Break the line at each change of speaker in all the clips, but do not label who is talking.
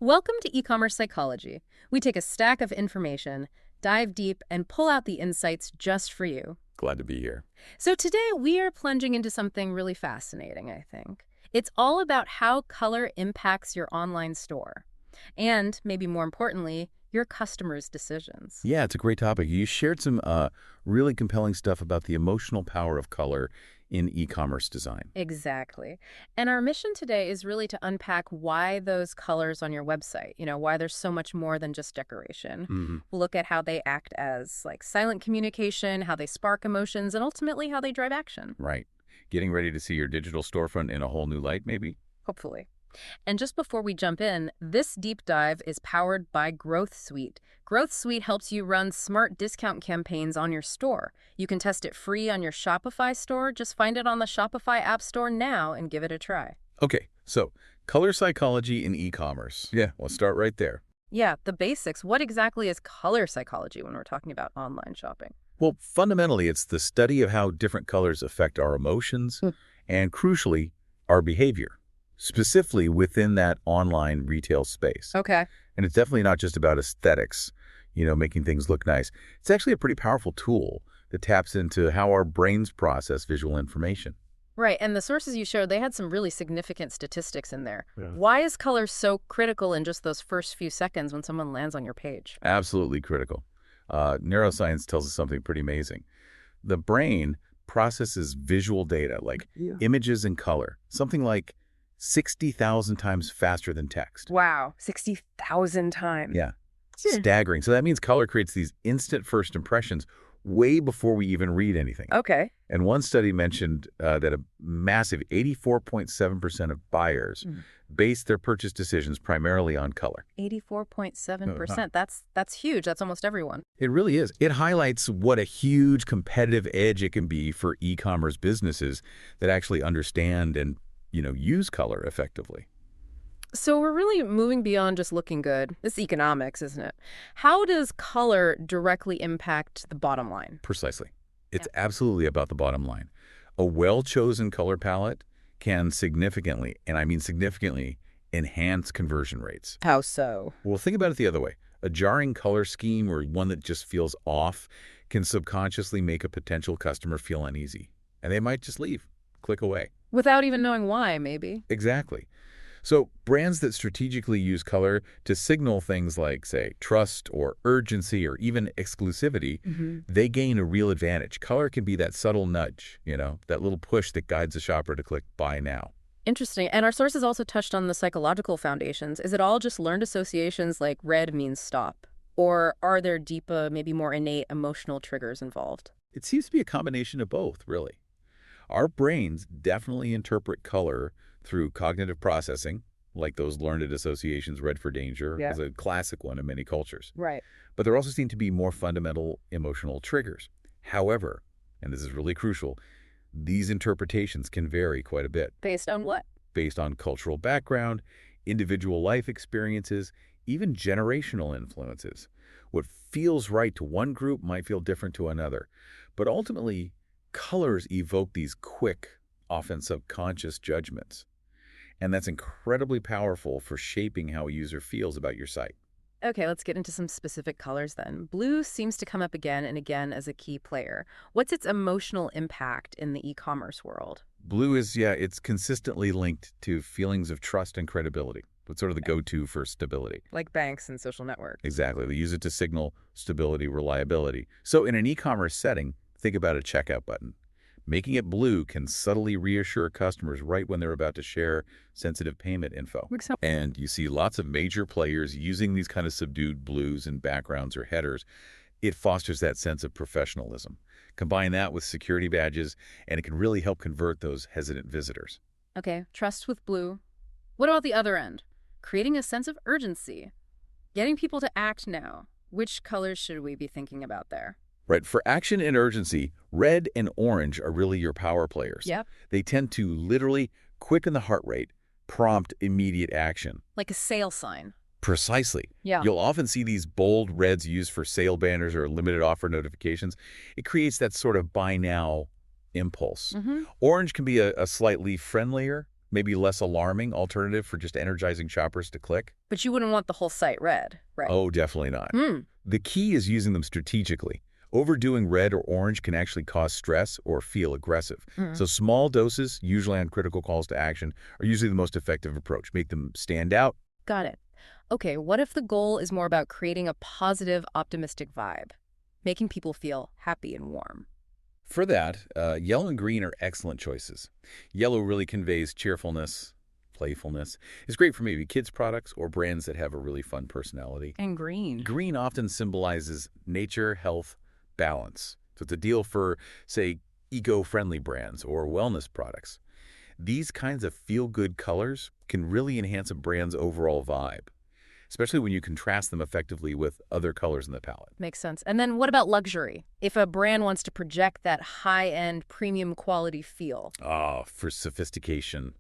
Welcome to e-commerce psychology. We take a stack of information, dive deep, and pull out the insights just for you.
Glad to be here.
So today we are plunging into something really fascinating, I think. It's all about how color impacts your online store. And, maybe more importantly, your customers' decisions.
Yeah, it's a great topic. You shared some really compelling stuff about the emotional power of color in e-commerce design.
Exactly. And our mission today is really to unpack why those colors on your website, why there's so much more than just decoration.
Hmm.
We'll look at how they act as like silent communication, how they spark emotions, and ultimately how they drive action,
Right. Getting ready to see your digital storefront in a whole new light, maybe?
hopefully. And just before we jump in, this deep dive is powered by Growth Suite. Growth Suite helps you run smart discount campaigns on your store. You can test it free on your Shopify store. Just find it on the Shopify App Store now and give it a try.
Okay, so color psychology in e-commerce. Yeah, let's start right there.
Yeah, the basics. What exactly is color psychology when we're talking about online shopping?
Well, fundamentally, it's the study of how different colors affect our emotions
Hmm.
and, crucially, our behavior, specifically within that online retail space.
Okay.
And it's definitely not just about aesthetics, making things look nice. It's actually a pretty powerful tool that taps into how our brains process visual information.
Right, and the sources you showed, they had some really significant statistics in there.
Yeah.
Why is color so critical in just those first few seconds when someone lands on your page?
Absolutely critical. Neuroscience tells us something pretty amazing. The brain processes visual data like images and color, something like 60,000 times faster than text.
Wow, 60,000 times.
Yeah,
Hmm.
staggering. So that means color creates these instant first impressions way before we even read anything.
Okay.
And one study mentioned that a massive 84.7% of buyers
Mm.
base their purchase decisions primarily on color.
84.7%. That's huge. That's almost everyone.
It really is. It highlights what a huge competitive edge it can be for e-commerce businesses that actually understand and, use color effectively.
So we're really moving beyond just looking good. It's economics, isn't it? How does color directly impact the bottom line?
Precisely. It's absolutely about the bottom line. A well-chosen color palette can significantly, and I mean significantly, enhance conversion rates.
How so?
Well, think about it the other way. A jarring color scheme or one that just feels off can subconsciously make a potential customer feel uneasy, and they might just leave, click away.
Without even knowing why, maybe.
Exactly. So brands that strategically use color to signal things like, say, trust or urgency or even exclusivity, they gain a real advantage. Color can be that subtle nudge, that little push that guides a shopper to click buy now.
Interesting. And our sources also touched on the psychological foundations. Is it all just learned associations like red means stop? Or are there deeper, maybe more innate emotional triggers involved?
It seems to be a combination of both, really. Our brains definitely interpret color through cognitive processing, like those learned associations, red for danger,
Yeah.
is a classic one in many cultures.
Right.
But there also seem to be more fundamental emotional triggers. However, and this is really crucial, these interpretations can vary quite a bit
Based on what?
based on cultural background, individual life experiences, even generational influences. What feels right to one group might feel different to another. But ultimately, colors evoke these quick, often subconscious judgments. And that's incredibly powerful for shaping how a user feels about your site.
Okay, let's get into some specific colors then. Blue seems to come up again and again as a key player. What's its emotional impact in the e-commerce world?
Blue is, yeah, it's consistently linked to feelings of trust and credibility. It's sort of the go-to for stability.
Like banks and social networks.
Exactly. They use it to signal stability, reliability. So in an e-commerce setting, think about a checkout button. Making it blue can subtly reassure customers right when they're about to share sensitive payment info.
Makes sense.
And you see lots of major players using these kind of subdued blues in backgrounds or headers. It fosters that sense of professionalism. Combine that with security badges, and it can really help convert those hesitant visitors.
Okay, trust with blue. What about the other end? Creating a sense of urgency. Getting people to act now. Which colors should we be thinking about there?
Right, for action and urgency, red and orange are really your power players.
Yep.
They tend to literally quicken the heart rate, prompt immediate action.
Like a sale sign.
Precisely.
Yeah.
You'll often see these bold reds used for sale banners or limited offer notifications. It creates that sort of buy now impulse. Orange can be a slightly friendlier, maybe less alarming alternative for just energizing shoppers to click?
But you wouldn't want the whole site red, right?
Oh, definitely not.
Hmm.
The key is using them strategically. Overdoing red or orange can actually cause stress or feel aggressive.
Mm.
So small doses, usually on critical calls to action, are usually the most effective approach. Make them stand out.
Got it. Okay, what if the goal is more about creating a positive, optimistic vibe, making people feel happy and warm?
For that, yellow and green are excellent choices. Yellow really conveys cheerfulness, playfulness. It's great for maybe kids' products or brands that have a really fun personality.
And green.
Green often symbolizes nature, health, balance. So it's a deal for, say, eco-friendly brands or wellness products. These kinds of feel-good colors can really enhance a brand's overall vibe, especially when you contrast them effectively with other colors in the palette.
Makes sense. And then what about luxury? If a brand wants to project that high-end, premium quality feel.
Ah, for sophistication,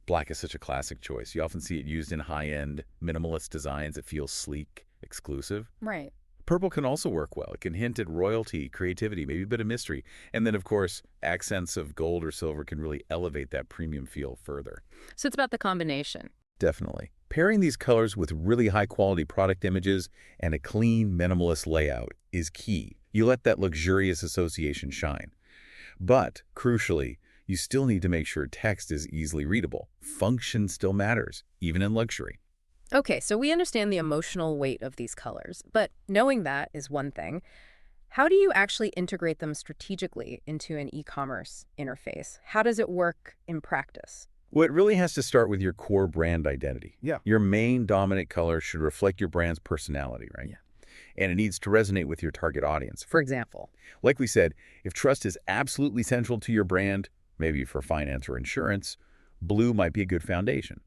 black is such a classic choice. You often see it used in high-end, minimalist designs that feel sleek, exclusive.
Right.
Purple can also work well. It can hint at royalty, creativity, maybe a bit of mystery. And then, of course, accents of gold or silver can really elevate that premium feel further.
So it's about the combination.
Definitely. Pairing these colors with really high-quality product images and a clean, minimalist layout is key. You let that luxurious association shine. But, crucially, you still need to make sure text is easily readable. Function still matters, even in luxury.
Okay, so we understand the emotional weight of these colors, but knowing that is one thing. How do you actually integrate them strategically into an e-commerce interface? How does it work in practice?
Well, it really has to start with your core brand identity.
Yeah.
Your main dominant color should reflect your brand's personality, right?
Yeah.
And it needs to resonate with your target audience.
For example.
Like we said, if trust is absolutely central to your brand, maybe for finance or insurance, blue might be a good foundation.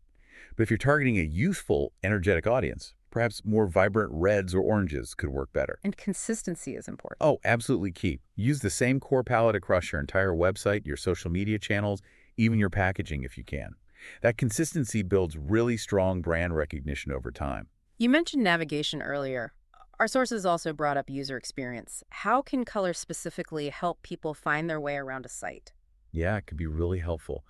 But if you're targeting a youthful, energetic audience, perhaps more vibrant reds or oranges could work better.
And consistency is important.
Oh, absolutely key. Use the same core palette across your entire website, your social media channels, even your packaging if you can. That consistency builds really strong brand recognition over time.
You mentioned navigation earlier. Our sources also brought up user experience. How can color specifically help people find their way around a site?
Yeah, it can be really helpful.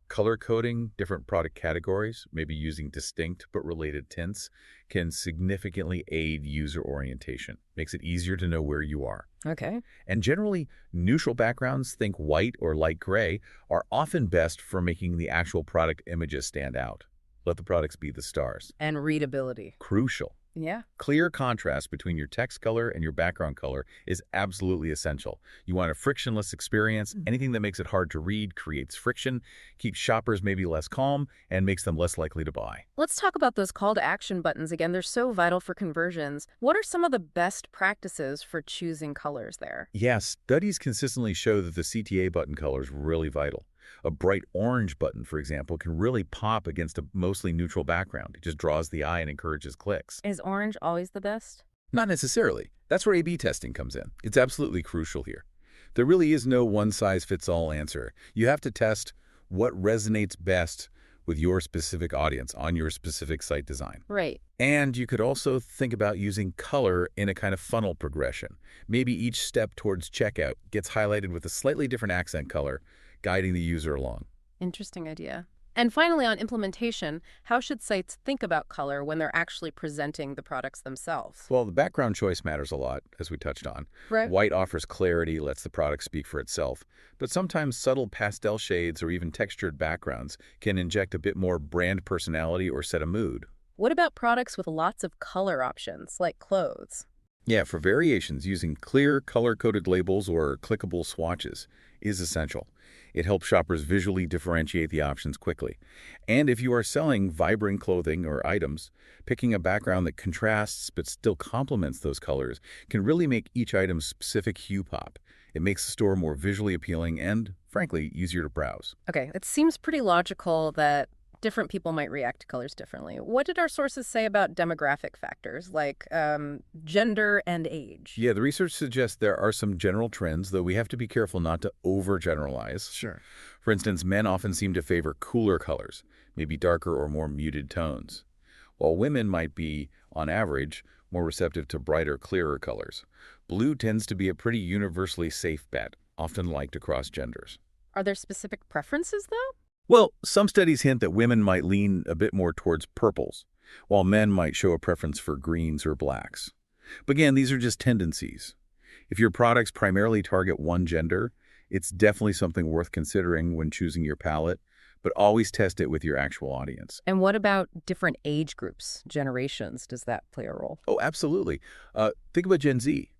Color coding different product categories, maybe using distinct but related tints, can significantly aid user orientation. Makes it easier to know where you are.
Okay.
And generally, neutral backgrounds, think white or light gray, are often best for making the actual product images stand out. Let the products be the stars.
And readability.
Crucial.
Yeah.
Clear contrast between your text color and your background color is absolutely essential. You want a frictionless experience. Anything that makes it hard to read creates friction, keeps shoppers maybe less calm, and makes them less likely to buy.
Let's talk about those call to action buttons again. They're so vital for conversions. What are some of the best practices for choosing colors there?
Yes, studies consistently show that the CTA button color is really vital. A bright orange button, for example, can really pop against a mostly neutral background. It just draws the eye and encourages clicks.
Is orange always the best?
Not necessarily. That's where A/B testing comes in. It's absolutely crucial here. There really is no one-size-fits-all answer. You have to test what resonates best with your specific audience on your specific site design.
Right.
And you could also think about using color in a kind of funnel progression. Maybe each step towards checkout gets highlighted with a slightly different accent color, guiding the user along.
Interesting idea. And finally, on implementation, how should sites think about color when they're actually presenting the products themselves?
Well, the background choice matters a lot, as we touched on.
Right.
White offers clarity, lets the product speak for itself. But sometimes subtle pastel shades or even textured backgrounds can inject a bit more brand personality or set a mood.
What about products with lots of color options, like clothes?
Yeah, for variations, using clear, color-coded labels or clickable swatches is essential. It helps shoppers visually differentiate the options quickly. And if you are selling vibrant clothing or items, picking a background that contrasts but still complements those colors can really make each item's specific hue pop. It makes the store more visually appealing and, frankly, easier to browse.
Okay, it seems pretty logical that different people might react to colors differently. What did our sources say about demographic factors, like gender and age?
Yeah, the research suggests there are some general trends, though we have to be careful not to overgeneralize.
Sure.
For instance, men often seem to favor cooler colors, maybe darker or more muted tones, while women might be, on average, more receptive to brighter, clearer colors. Blue tends to be a pretty universally safe bet, often liked across genders.
Are there specific preferences, though?
Well, some studies hint that women might lean a bit more towards purples, while men might show a preference for greens or blacks. But again, these are just tendencies. If your products primarily target one gender, it's definitely something worth considering when choosing your palette, but always test it with your actual audience.
And what about different age groups, generations? Does that play a role?
Oh, absolutely. Think about Gen Z.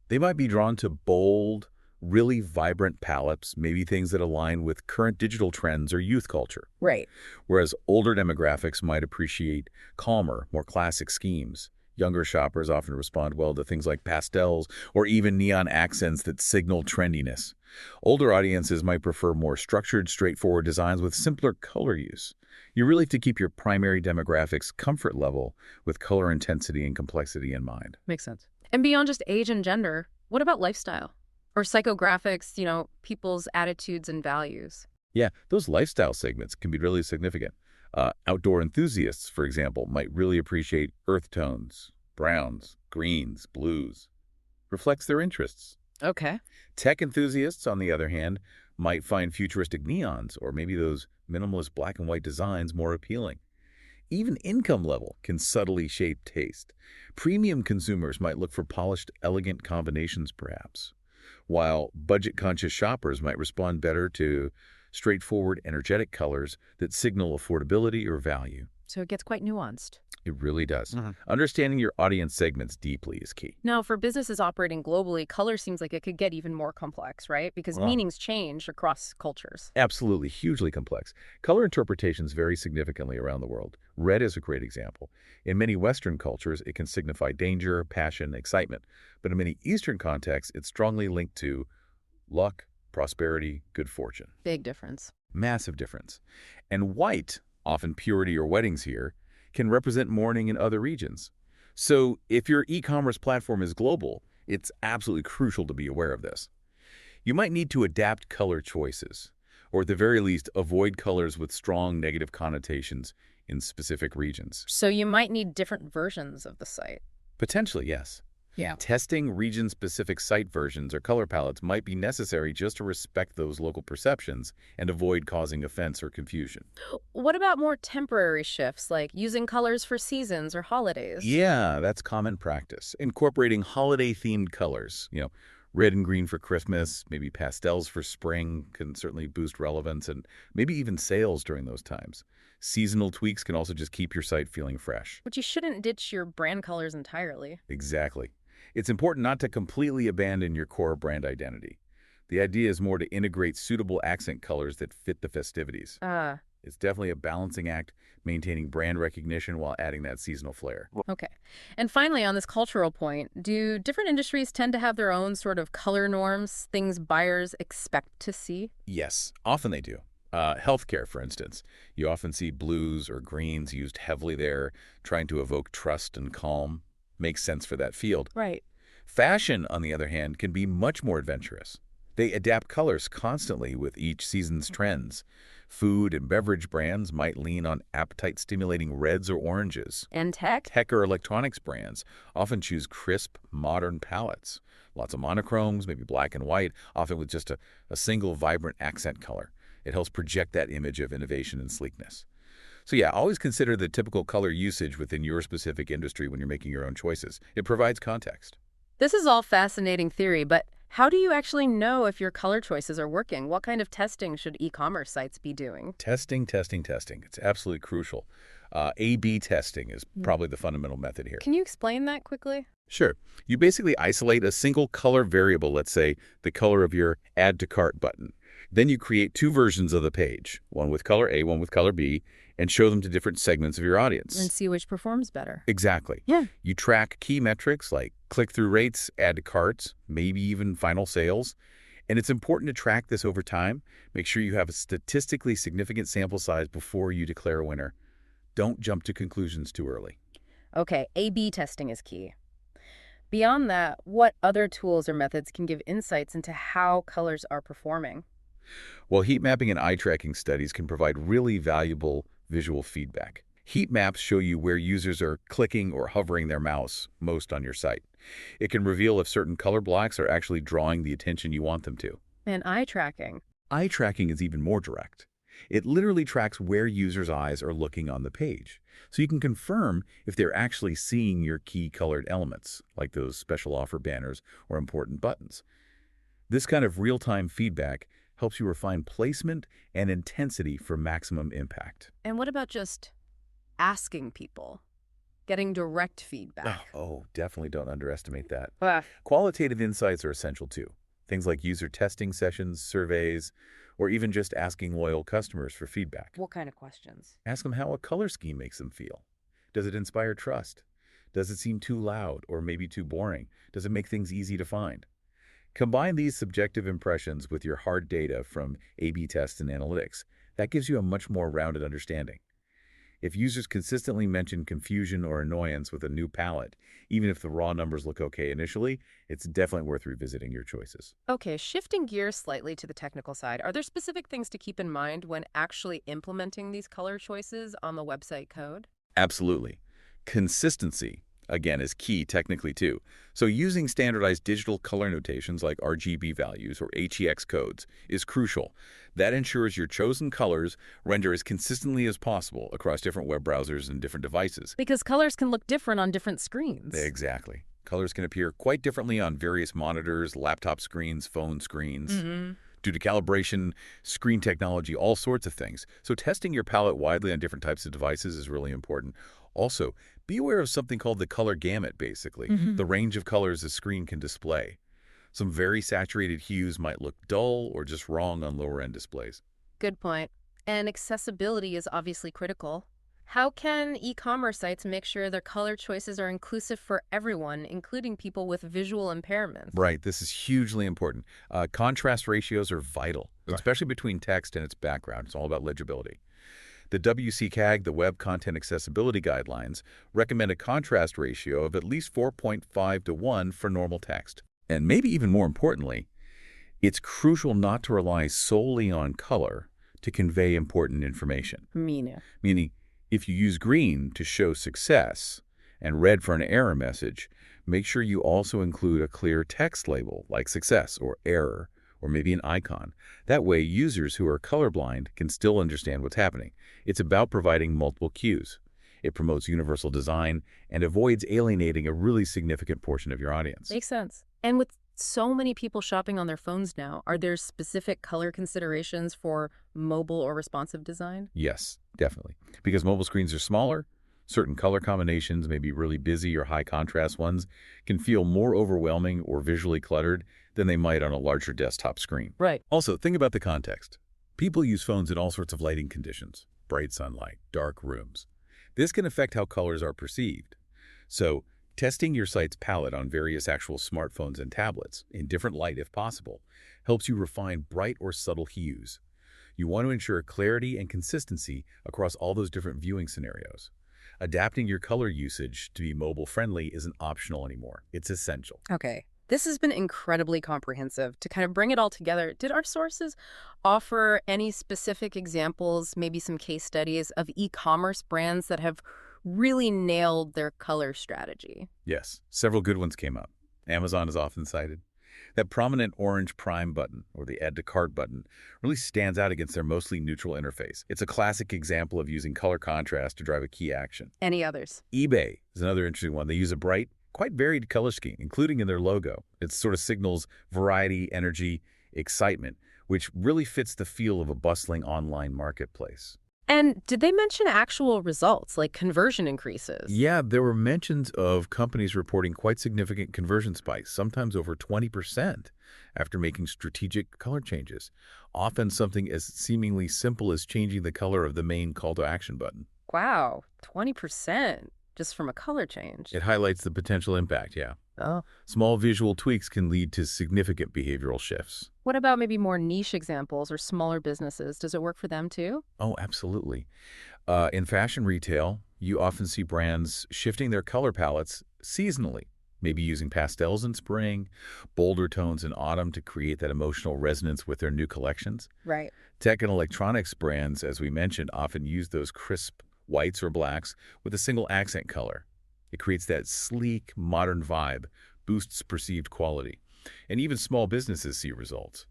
They might be drawn to bold, really vibrant palettes, maybe things that align with current digital trends or youth culture,
Right.
whereas older demographics might appreciate calmer, more classic schemes. Younger shoppers often respond well to things like pastels or even neon accents that signal trendiness. Older audiences might prefer more structured, straightforward designs with simpler color use. You really have to keep your primary demographics comfort level with color intensity and complexity in mind.
Makes sense. And beyond just age and gender, what about lifestyle? Or psychographics, people's attitudes and values?
Yeah, those lifestyle segments can be really significant. Outdoor enthusiasts, for example, might really appreciate earth tones, browns, greens, blues. Reflects their interests.
Okay.
Tech enthusiasts, on the other hand, might find futuristic neons or maybe those minimalist black and white designs more appealing. Even income level can subtly shape taste. Premium consumers might look for polished, elegant combinations, perhaps, while budget-conscious shoppers might respond better to straightforward, energetic colors that signal affordability or value.
So it gets quite nuanced.
It really does.
Mhm.
Understanding your audience segments deeply is key.
Now, for businesses operating globally, color seems like it could get even more complex, right? Because
Well,
meanings change across cultures.
absolutely, hugely complex. Color interpretations vary significantly around the world. Red is a great example. In many Western cultures, it can signify danger, passion, excitement. But in many Eastern contexts, it's strongly linked to luck, prosperity, good fortune.
Big difference.
Massive difference. And white, often purity or weddings here, can represent mourning in other regions. So if your e-commerce platform is global, it's absolutely crucial to be aware of this. You might need to adapt color choices, or at the very least, avoid colors with strong negative connotations in specific regions.
So you might need different versions of the site.
Potentially, yes.
Yeah.
Testing region-specific site versions or color palettes might be necessary just to respect those local perceptions and avoid causing offense or confusion.
What about more temporary shifts, like using colors for seasons or holidays?
Yeah, that's common practice. Incorporating holiday-themed colors, red and green for Christmas, maybe pastels for spring can certainly boost relevance and maybe even sales during those times. Seasonal tweaks can also just keep your site feeling fresh.
But you shouldn't ditch your brand colors entirely.
Exactly. It's important not to completely abandon your core brand identity. The idea is more to integrate suitable accent colors that fit the festivities. It's definitely a balancing act, maintaining brand recognition while adding that seasonal flair.
Okay. And finally, on this cultural point, do different industries tend to have their own sort of color norms, things buyers expect to see?
Yes, often they do. Healthcare, for instance. You often see blues or greens used heavily there, trying to evoke trust and calm. Makes sense for that field.
Right.
Fashion, on the other hand, can be much more adventurous. They adapt colors constantly with each season's trends. Food and beverage brands might lean on appetite-stimulating reds or oranges.
And tech?
Tech or electronics brands often choose crisp, modern palettes. Lots of monochromes, maybe black and white, often with just a single vibrant accent color. It helps project that image of innovation and sleekness. So yeah, always consider the typical color usage within your specific industry when you're making your own choices. It provides context.
This is all fascinating theory, but how do you actually know if your color choices are working? What kind of testing should e-commerce sites be doing?
Testing, testing, testing. It's absolutely crucial. A/B testing is probably the fundamental method here.
Can you explain that quickly?
Sure. You basically isolate a single color variable, let's say the color of your Add to Cart button. Then you create two versions of the page, one with color A, one with color B, and show them to different segments of your audience.
And see which performs better.
Exactly.
Yeah.
You track key metrics like click-through rates, add to carts, maybe even final sales. And it's important to track this over time. Make sure you have a statistically significant sample size before you declare a winner. Don't jump to conclusions too early.
Okay, A/B testing is key. Beyond that, what other tools or methods can give insights into how colors are performing?
Well, heat mapping and eye tracking studies can provide really valuable visual feedback. Heat maps show you where users are clicking or hovering their mouse most on your site. It can reveal if certain color blocks are actually drawing the attention you want them to.
And eye tracking.
Eye tracking is even more direct. It literally tracks where users' eyes are looking on the page, so you can confirm if they're actually seeing your key colored elements, like those special offer banners or important buttons. This kind of real-time feedback helps you refine placement and intensity for maximum impact.
And what about just asking people, getting direct feedback?
Oh, definitely don't underestimate that.
Ah,
Qualitative insights are essential too. Things like user testing sessions, surveys, or even just asking loyal customers for feedback.
what kind of questions?
Ask them how a color scheme makes them feel. Does it inspire trust? Does it seem too loud or maybe too boring? Does it make things easy to find? Combine these subjective impressions with your hard data from A/B tests and analytics. That gives you a much more rounded understanding. If users consistently mention confusion or annoyance with a new palette, even if the raw numbers look okay initially, it's definitely worth revisiting your choices.
Okay, shifting gears slightly to the technical side, are there specific things to keep in mind when actually implementing these color choices on the website code?
Absolutely. Consistency, again, is key technically too. So using standardized digital color notations like RGB values or HEX codes is crucial. That ensures your chosen colors render as consistently as possible across different web browsers and different devices.
Because colors can look different on different screens.
Exactly. Colors can appear quite differently on various monitors, laptop screens, phone screens. Due to calibration, screen technology, all sorts of things. So testing your palette widely on different types of devices is really important. Also, be aware of something called the color gamut, basically, the range of colors a screen can display. Some very saturated hues might look dull or just wrong on lower-end displays.
Good point. And accessibility is obviously critical. How can e-commerce sites make sure their color choices are inclusive for everyone, including people with visual impairments?
Right, this is hugely important. Contrast ratios are vital, especially between text and its background. It's all about legibility. The WCAG, the Web Content Accessibility Guidelines, recommend a contrast ratio of at least 4.5 to 1 for normal text. And maybe even more importantly, it's crucial not to rely solely on color to convey important information. Meaning, if you use green to show success and red for an error message, make sure you also include a clear text label like success or error, or maybe an icon. That way, users who are colorblind can still understand what's happening. It's about providing multiple cues. It promotes universal design and avoids alienating a really significant portion of your audience.
Makes sense. And with so many people shopping on their phones now, are there specific color considerations for mobile or responsive design?
Yes, definitely. Because mobile screens are smaller, certain color combinations, maybe really busy or high contrast ones, can feel more overwhelming or visually cluttered than they might on a larger desktop screen.
Right.
Also, think about the context. People use phones in all sorts of lighting conditions, bright sunlight, dark rooms. This can affect how colors are perceived. So, testing your site's palette on various actual smartphones and tablets, in different light if possible, helps you refine bright or subtle hues. You want to ensure clarity and consistency across all those different viewing scenarios. Adapting your color usage to be mobile-friendly isn't optional anymore. It's essential.
Okay. This has been incredibly comprehensive. To kind of bring it all together, did our sources offer any specific examples, maybe some case studies of e-commerce brands that have really nailed their color strategy?
Yes, several good ones came up. Amazon is often cited. That prominent orange Prime button, or the Add to Cart button, really stands out against their mostly neutral interface. It's a classic example of using color contrast to drive a key action.
Any others?
eBay is another interesting one. They use a bright, quite varied color scheme, including in their logo. It sort of signals variety, energy, excitement, which really fits the feel of a bustling online marketplace.
And did they mention actual results, like conversion increases?
Yeah, there were mentions of companies reporting quite significant conversion spikes, sometimes over 20%, after making strategic color changes. Often something as seemingly simple as changing the color of the main call to action button.
Wow, 20% just from a color change.
It highlights the potential impact, yeah.
Oh.
Small visual tweaks can lead to significant behavioral shifts.
What about maybe more niche examples or smaller businesses? Does it work for them too?
Oh, absolutely. In fashion retail, you often see brands shifting their color palettes seasonally, maybe using pastels in spring, bolder tones in autumn to create that emotional resonance with their new collections.
Right.
Tech and electronics brands, as we mentioned, often use those crisp whites or blacks with a single accent color. It creates that sleek, modern vibe, boosts perceived quality. And even small businesses see results.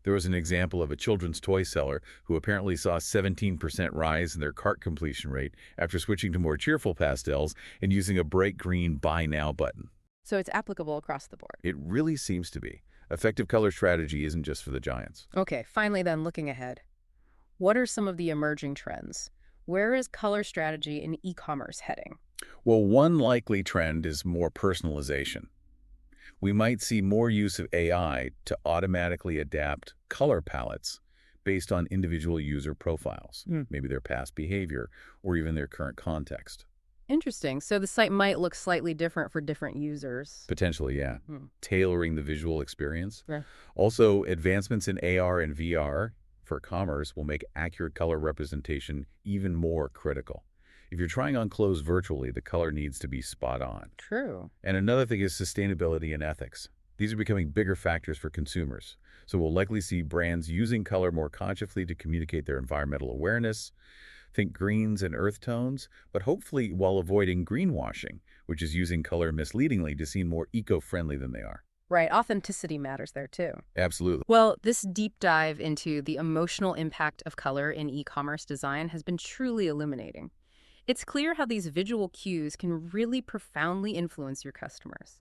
There was an example of a children's toy seller who apparently saw a 17% rise in their cart completion rate after switching to more cheerful pastels and using a bright green Buy Now button.
So it's applicable across the board.
It really seems to be. Effective color strategy isn't just for the giants.
Okay, finally then, looking ahead. What are some of the emerging trends? Where is color strategy in e-commerce heading?
Well, one likely trend is more personalization. We might see more use of AI to automatically adapt color palettes based on individual user profiles, maybe their past behavior or even their current context.
Interesting. So the site might look slightly different for different users.
Potentially, yeah.
Hmm.
Tailoring the visual experience.
Yeah.
Also, advancements in AR and VR for commerce will make accurate color representation even more critical. If you're trying on clothes virtually, the color needs to be spot on.
True.
And another thing is sustainability and ethics. These are becoming bigger factors for consumers. So we'll likely see brands using color more consciously to communicate their environmental awareness. Think greens and earth tones, but hopefully while avoiding greenwashing, which is using color misleadingly to seem more eco-friendly than they are.
Right, authenticity matters there too.
Absolutely.
Well, this deep dive into the emotional impact of color in e-commerce design has been truly illuminating. It's clear how these visual cues can really profoundly influence your customers.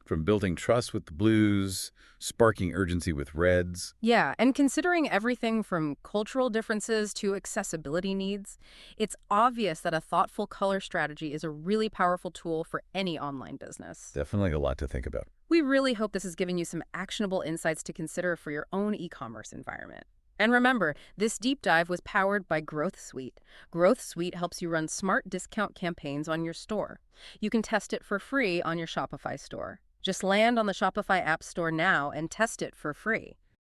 From building trust with the blues, sparking urgency with reds.
Yeah, and considering everything from cultural differences to accessibility needs, it's obvious that a thoughtful color strategy is a really powerful tool for any online business.
Definitely a lot to think about.
We really hope this has given you some actionable insights to consider for your own e-commerce environment. And remember, this deep dive was powered by Growth Suite. Growth Suite helps you run smart discount campaigns on your store. You can test it for free on your Shopify store. Just land on the Shopify App Store now and test it for free.